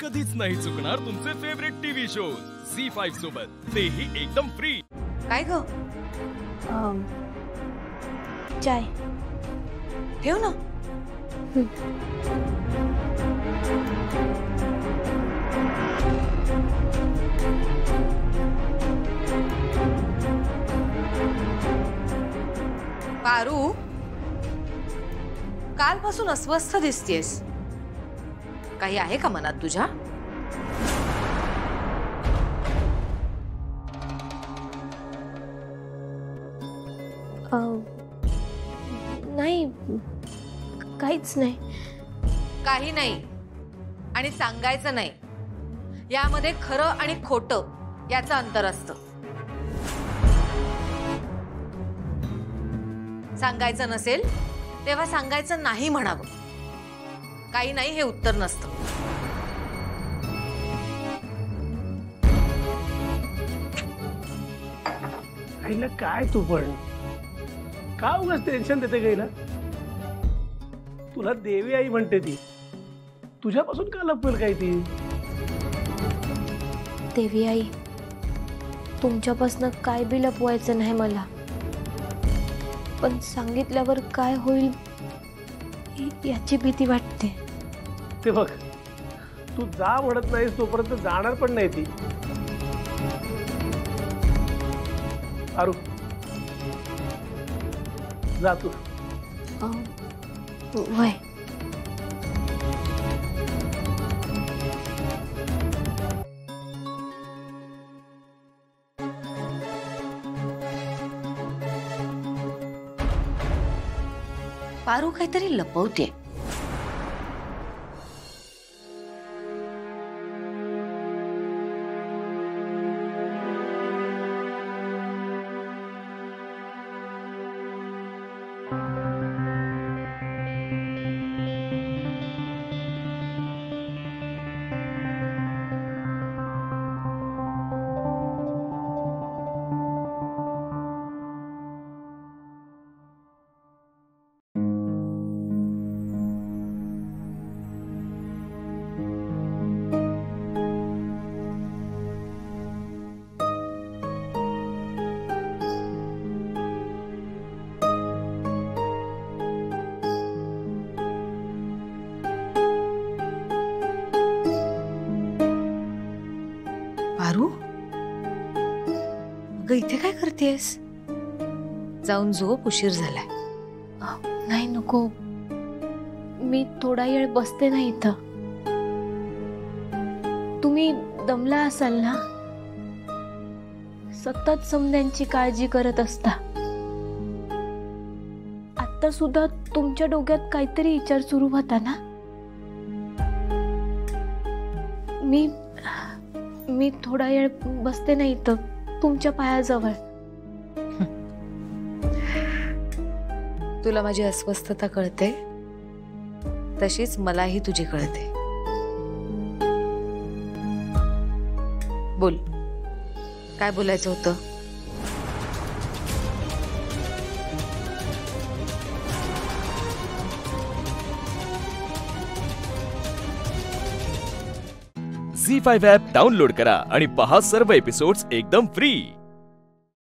कधीच नाही चुकणार तुमचे फेवरेट टीव्ही शोज झी5 सोबत, तेही एकदम फ्री। काय ग? चाय ठेव ना। पारू, कालपासून अस्वस्थ दिसतेस, काही आहे का मनात तुझ्या? नाही, काहीच नाही। काही नाही आणि सांगायचं नाही, यामध्ये खरं आणि खोटं याचं अंतर असतं। सांगायचं नसेल तेव्हा सांगायचं नाही म्हणावं, काही नाही हे उत्तर नसतं। आईला काय तू पण का उगाच टेन्शन देते गाईला? तुला देवी आई म्हणते ती, तुझ्यापासून का लपवेल काय ती? देवी आई, तुमच्यापासून काय बी लपवायचं नाही मला, पण सांगितल्यावर काय होईल याची भीती वाटते। ते बघ, तू जा म्हणत नाहीस तोपर्यंत जाणार पण नाही ती। आरू, जा तू। वय पारू काहीतरी लपवते। पारू, अगं इथे काय करतेस? जाऊन झोप, उशीर झालाय। नाही, नको, मी थोडा वेळ बसते ना इथं। तुम्ही दमला असाल ना, सतत समद्यांची काळजी करत असता। आता सुद्धा तुमच्या डोक्यात काहीतरी विचार सुरू होता ना? मी थोडा वेळ बसते ना इथं तुमच्या पायाजवळ। तुला माझी अस्वस्थता कळते, तशीच मलाही तुझी कळते। बोल, काय बोलायचं होतं? झी5 ॲप डाउनलोड करा आणि पहा सर्व एपिसोड्स एकदम फ्री।